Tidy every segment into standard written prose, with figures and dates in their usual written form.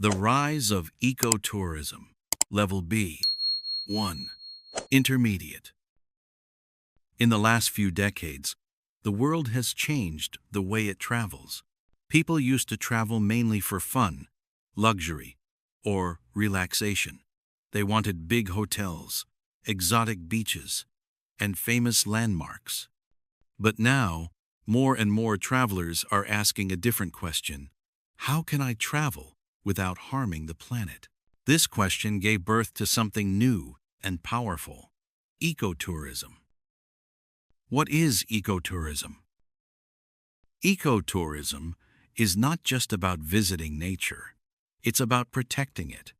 The rise of ecotourism. Level B. 1. Intermediate. In the last few decades, the world has changed the way it travels. People used to travel mainly for fun, luxury, or relaxation. They wanted big hotels, exotic beaches, and famous landmarks. But now, more and more travelers are asking a different question. How can I travel without harming the planet? This question gave birth to something new and powerful: ecotourism. What is ecotourism? Ecotourism is not just about visiting nature. It's about protecting it.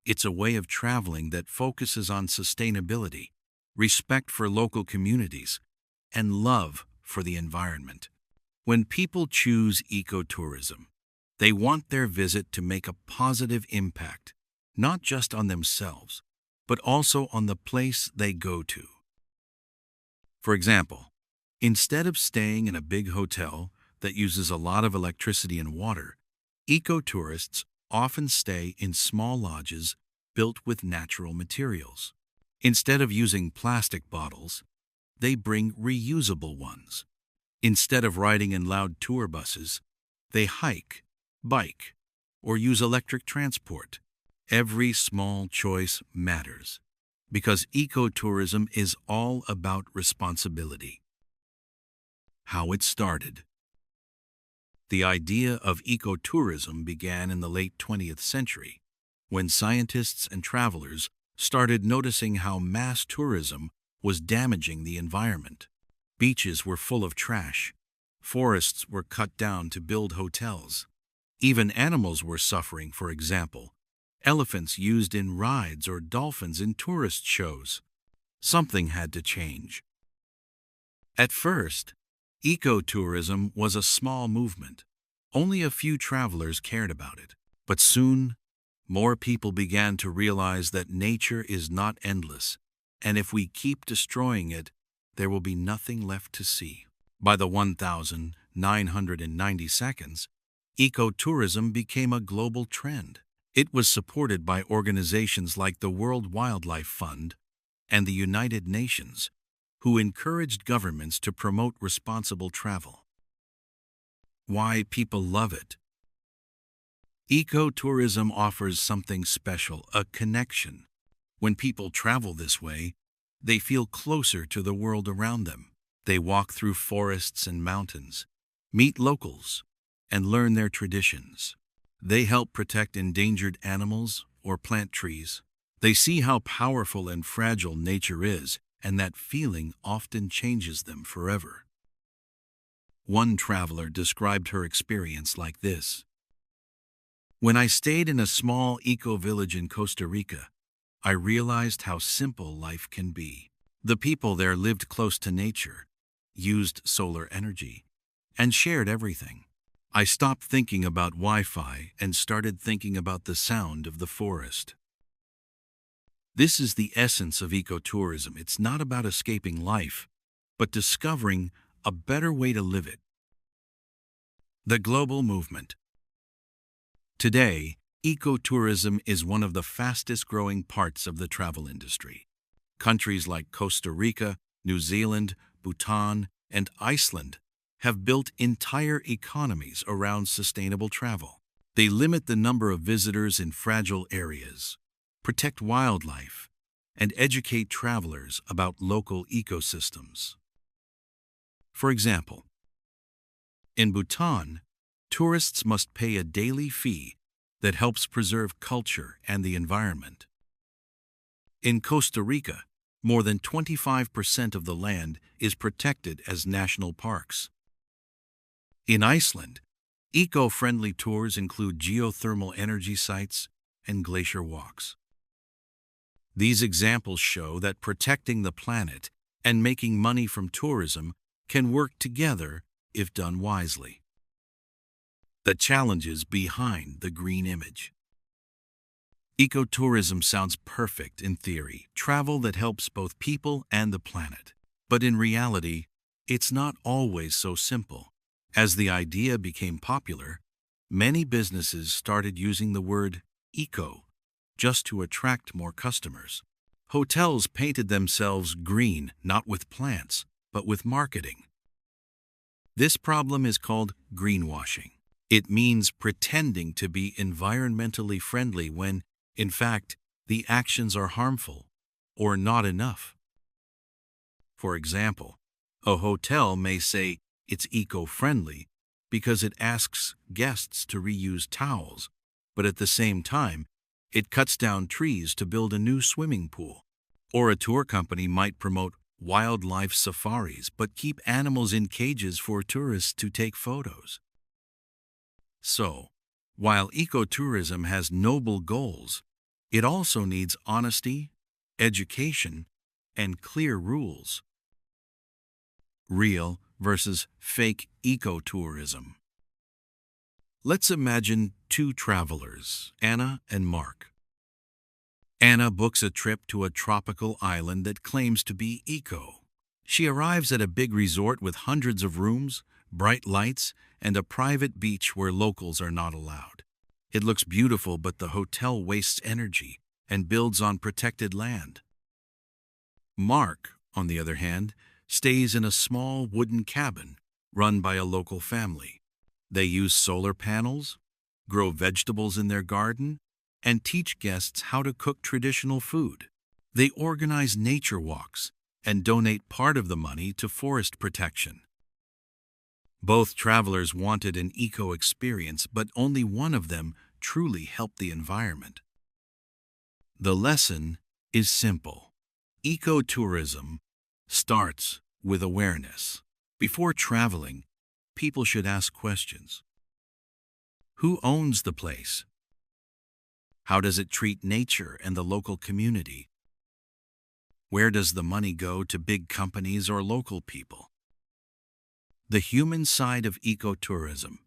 It's a way of traveling that focuses on sustainability, respect for local communities, and love for the environment. When people choose ecotourism, they want their visit to make a positive impact, not just on themselves, but also on the place they go to. For example, instead of staying in a big hotel that uses a lot of electricity and water, ecotourists often stay in small lodges built with natural materials. Instead of using plastic bottles, they bring reusable ones. Instead of riding in loud tour buses, they hike, bike, or use electric transport. Every small choice matters, because ecotourism is all about responsibility. How it started. The idea of ecotourism began in the late 20th century, when scientists and travelers started noticing how mass tourism was damaging the environment. Beaches were full of trash. Forests were cut down to build hotels. Even animals were suffering, for example, elephants used in rides or dolphins in tourist shows. Something had to change. At first, ecotourism was a small movement. Only a few travelers cared about it. But soon, more people began to realize that nature is not endless, and if we keep destroying it, there will be nothing left to see. By the 1992, ecotourism became a global trend. It was supported by organizations like the World Wildlife Fund and the United Nations, who encouraged governments to promote responsible travel. Why people love it. Ecotourism offers something special, a connection. When people travel this way, they feel closer to the world around them. They walk through forests and mountains, meet locals, and learn their traditions. They help protect endangered animals or plant trees. They see how powerful and fragile nature is, and that feeling often changes them forever. One traveler described her experience like this. When I stayed in a small eco-village in Costa Rica, I realized how simple life can be. The people there lived close to nature, used solar energy, and shared everything. I stopped thinking about Wi-Fi and started thinking about the sound of the forest. This is the essence of ecotourism. It's not about escaping life, but discovering a better way to live it. The global movement. Today, ecotourism is one of the fastest-growing parts of the travel industry. Countries like Costa Rica, New Zealand, Bhutan, and Iceland have built entire economies around sustainable travel. They limit the number of visitors in fragile areas, protect wildlife, and educate travelers about local ecosystems. For example, in Bhutan, tourists must pay a daily fee that helps preserve culture and the environment. In Costa Rica, more than 25% of the land is protected as national parks. In Iceland, eco-friendly tours include geothermal energy sites and glacier walks. These examples show that protecting the planet and making money from tourism can work together if done wisely. The challenges behind the green image. Ecotourism sounds perfect in theory, travel that helps both people and the planet. But in reality, it's not always so simple. As the idea became popular, many businesses started using the word eco just to attract more customers. Hotels painted themselves green not with plants, but with marketing. This problem is called greenwashing. It means pretending to be environmentally friendly when, in fact, the actions are harmful or not enough. For example, a hotel may say it's eco-friendly because it asks guests to reuse towels, but at the same time, it cuts down trees to build a new swimming pool. Or a tour company might promote wildlife safaris but keep animals in cages for tourists to take photos. So, while ecotourism has noble goals, it also needs honesty, education, and clear rules. Real versus fake ecotourism. Let's imagine two travelers, Anna and Mark. Anna books a trip to a tropical island that claims to be eco. She arrives at a big resort with hundreds of rooms, bright lights, and a private beach where locals are not allowed. It looks beautiful, but the hotel wastes energy and builds on protected land. Mark, on the other hand, stays in a small wooden cabin run by a local family. They use solar panels, grow vegetables in their garden, and teach guests how to cook traditional food. They organize nature walks and donate part of the money to forest protection. Both travelers wanted an eco experience, but only one of them truly helped the environment. The lesson is simple. Ecotourism starts with awareness. Before traveling, people should ask questions. Who owns the place? How does it treat nature and the local community? Where does the money go to big companies or local people? The human side of ecotourism.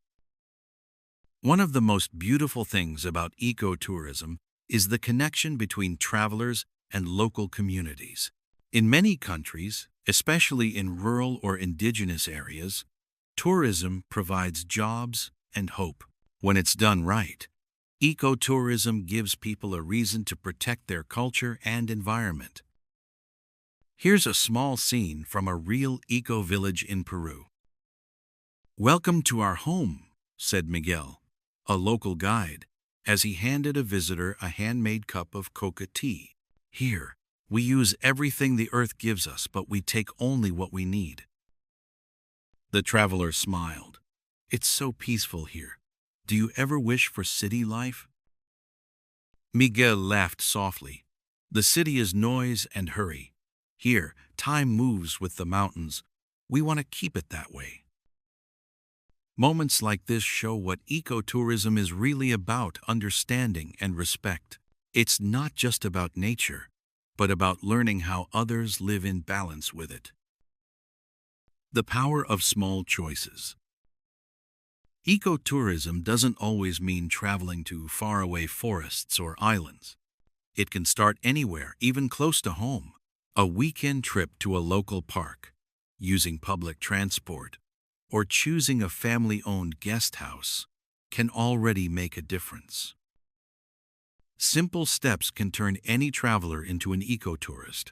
One of the most beautiful things about ecotourism is the connection between travelers and local communities. In many countries, especially in rural or indigenous areas, tourism provides jobs and hope. When it's done right, ecotourism gives people a reason to protect their culture and environment. Here's a small scene from a real eco-village in Peru. "Welcome to our home," said Miguel, a local guide, as he handed a visitor a handmade cup of coca tea. "Here, we use everything the earth gives us, but we take only what we need." The traveler smiled. "It's so peaceful here. Do you ever wish for city life?" Miguel laughed softly. "The city is noise and hurry. Here, time moves with the mountains. We want to keep it that way." Moments like this show what ecotourism is really about: understanding and respect. It's not just about nature, but about learning how others live in balance with it. The power of small choices. Ecotourism doesn't always mean traveling to faraway forests or islands. It can start anywhere, even close to home. A weekend trip to a local park, using public transport, or choosing a family-owned guest house can already make a difference. Simple steps can turn any traveler into an ecotourist.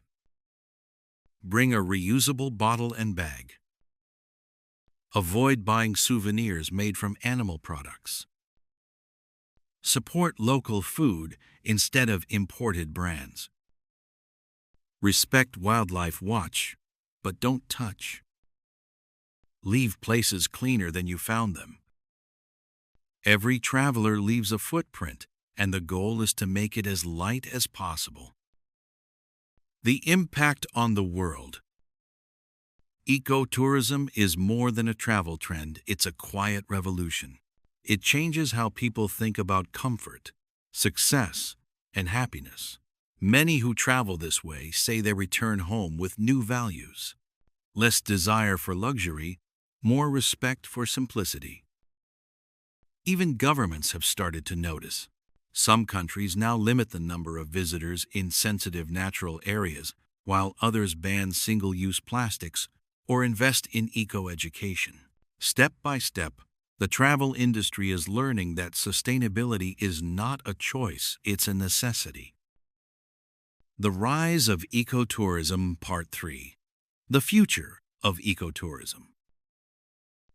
Bring a reusable bottle and bag. Avoid buying souvenirs made from animal products. Support local food instead of imported brands. Respect wildlife watch, but don't touch. Leave places cleaner than you found them. Every traveler leaves a footprint, and the goal is to make it as light as possible. The impact on the world. Ecotourism is more than a travel trend, it's a quiet revolution. It changes how people think about comfort, success, and happiness. Many who travel this way say they return home with new values. Less desire for luxury, more respect for simplicity. Even governments have started to notice. Some countries now limit the number of visitors in sensitive natural areas, while others ban single-use plastics or invest in eco-education. Step by step, The travel industry is learning that sustainability is not a choice, it's a necessity. The rise of ecotourism, Part 3. The future of ecotourism.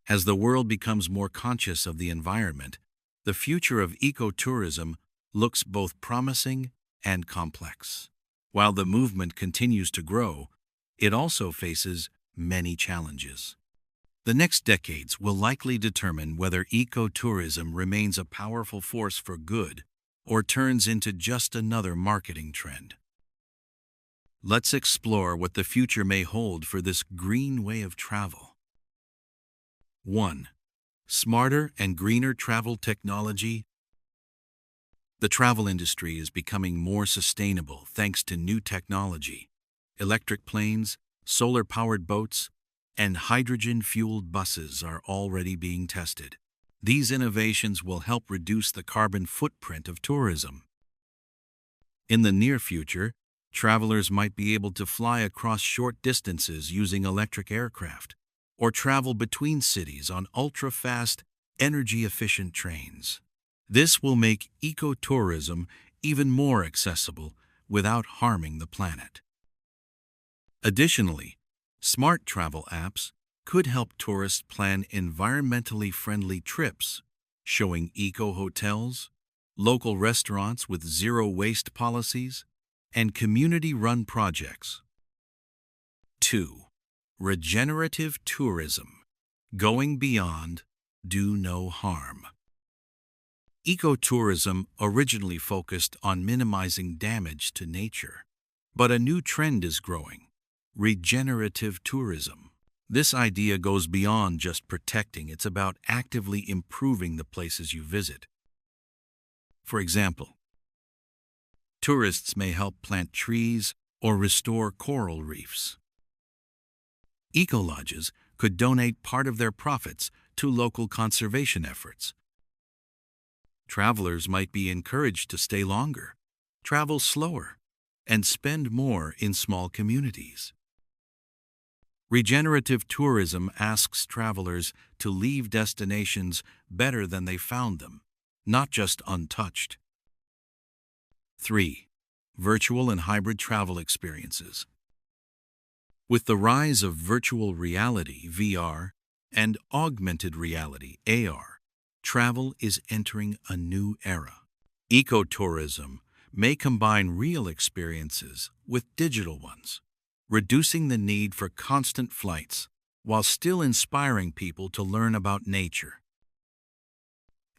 As the world becomes more conscious of the environment, the future of ecotourism looks both promising and complex. While the movement continues to grow, it also faces many challenges. The next decades will likely determine whether ecotourism remains a powerful force for good or turns into just another marketing trend. Let's explore what the future may hold for this green way of travel. 1. Smarter and greener travel technology. The travel industry is becoming more sustainable thanks to new technology. Electric planes, solar-powered boats, and hydrogen-fueled buses are already being tested. These innovations will help reduce the carbon footprint of tourism. In the near future, travelers might be able to fly across short distances using electric aircraft, or travel between cities on ultra-fast, energy-efficient trains. This will make ecotourism even more accessible without harming the planet. Additionally, smart travel apps could help tourists plan environmentally friendly trips, showing eco-hotels, local restaurants with zero-waste policies, and community-run projects. 2. Regenerative tourism. Going beyond, do no harm. Ecotourism originally focused on minimizing damage to nature, but a new trend is growing: regenerative tourism. This idea goes beyond just protecting, it's about actively improving the places you visit. For example, tourists may help plant trees or restore coral reefs. Eco-lodges could donate part of their profits to local conservation efforts. Travelers might be encouraged to stay longer, travel slower, and spend more in small communities. Regenerative tourism asks travelers to leave destinations better than they found them, not just untouched. 3. Virtual and hybrid travel experiences. With the rise of virtual reality, VR, and augmented reality, AR, travel is entering a new era. Ecotourism may combine real experiences with digital ones, reducing the need for constant flights while still inspiring people to learn about nature.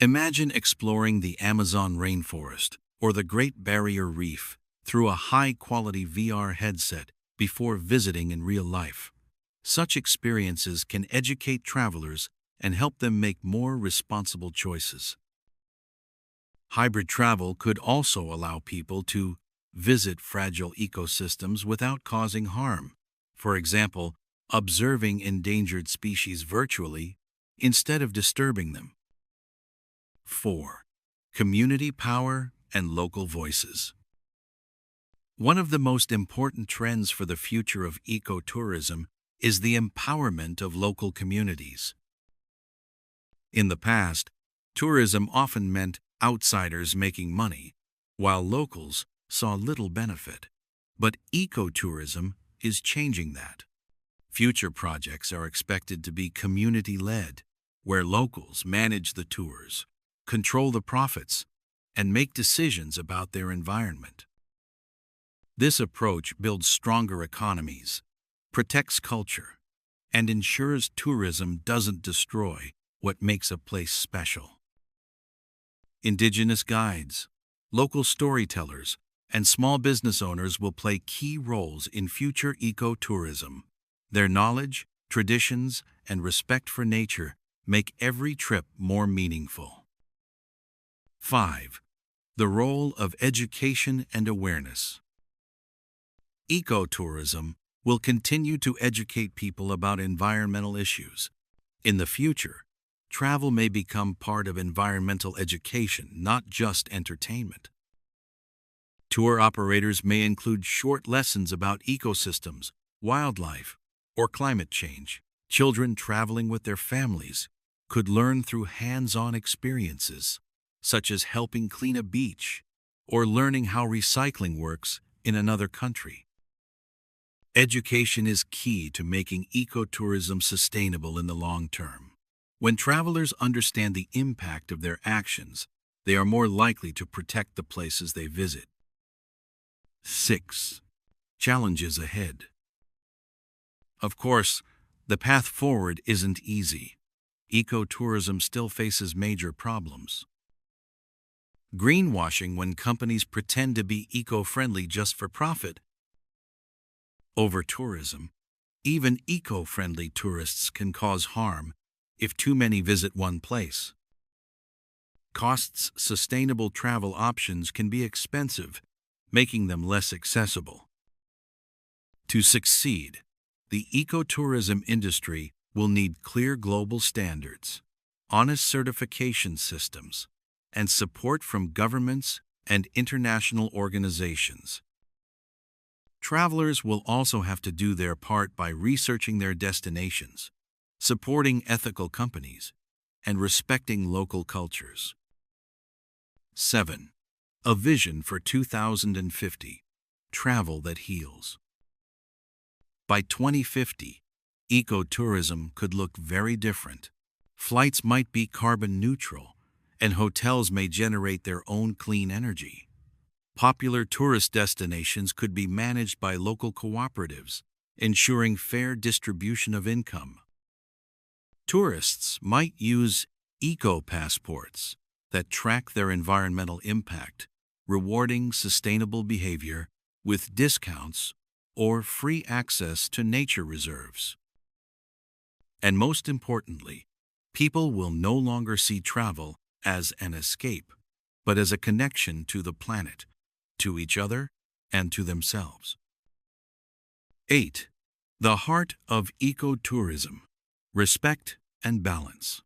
Imagine exploring the Amazon rainforest or the Great Barrier Reef through a high-quality VR headset before visiting in real life. Such experiences can educate travelers and help them make more responsible choices. Hybrid travel could also allow people to visit fragile ecosystems without causing harm. For example, observing endangered species virtually instead of disturbing them. 4. Community power and local voices. One of the most important trends for the future of ecotourism is the empowerment of local communities. In the past, tourism often meant outsiders making money, while locals saw little benefit. But ecotourism is changing that. Future projects are expected to be community-led, where locals manage the tours, control the profits, and make decisions about their environment. This approach builds stronger economies, protects culture, and ensures tourism doesn't destroy what makes a place special. Indigenous guides, local storytellers, and small business owners will play key roles in future ecotourism. Their knowledge, traditions, and respect for nature make every trip more meaningful. 5. The role of education and awareness. Ecotourism will continue to educate people about environmental issues. In the future, travel may become part of environmental education, not just entertainment. Tour operators may include short lessons about ecosystems, wildlife, or climate change. Children traveling with their families could learn through hands-on experiences, such as helping clean a beach or learning how recycling works in another country. Education is key to making ecotourism sustainable in the long term. When travelers understand the impact of their actions, they are more likely to protect the places they visit. 6. Challenges ahead. Of course, the path forward isn't easy. Ecotourism still faces major problems. Greenwashing, when companies pretend to be eco-friendly just for profit. Over-tourism. Even eco-friendly tourists can cause harm if too many visit one place. Costs. Sustainable travel options can be expensive, making them less accessible. To succeed, the ecotourism industry will need clear global standards, honest certification systems, and support from governments and international organizations. Travelers will also have to do their part by researching their destinations, supporting ethical companies, and respecting local cultures. 7. A vision for 2050. Travel that heals. By 2050, ecotourism could look very different. Flights might be carbon neutral, and hotels may generate their own clean energy. Popular tourist destinations could be managed by local cooperatives, ensuring fair distribution of income. Tourists might use eco-passports that track their environmental impact, rewarding sustainable behavior with discounts or free access to nature reserves. And most importantly, people will no longer see travel as an escape, but as a connection to the planet, to each other, and to themselves. 8. The heart of ecotourism. Respect and balance.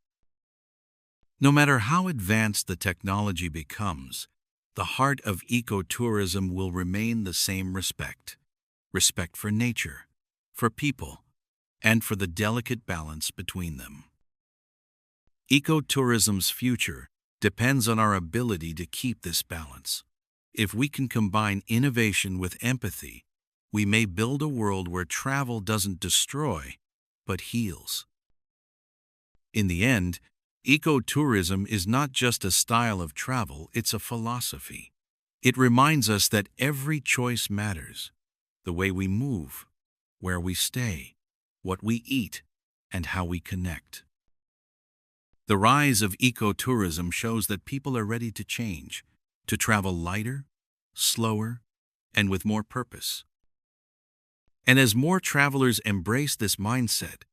No matter how advanced the technology becomes, the heart of ecotourism will remain the same: respect. Respect for nature, for people, and for the delicate balance between them. Ecotourism's future depends on our ability to keep this balance. If we can combine innovation with empathy, we may build a world where travel doesn't destroy, but heals. In the end, ecotourism is not just a style of travel, it's a philosophy. It reminds us that every choice matters: the way we move, where we stay, what we eat, and how we connect. The rise of ecotourism shows that people are ready to change, to travel lighter, slower, and with more purpose. And as more travelers embrace this mindset,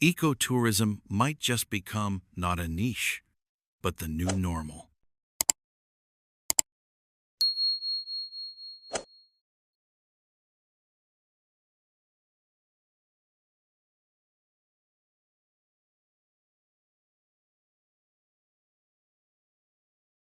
ecotourism might just become not a niche, but the new normal.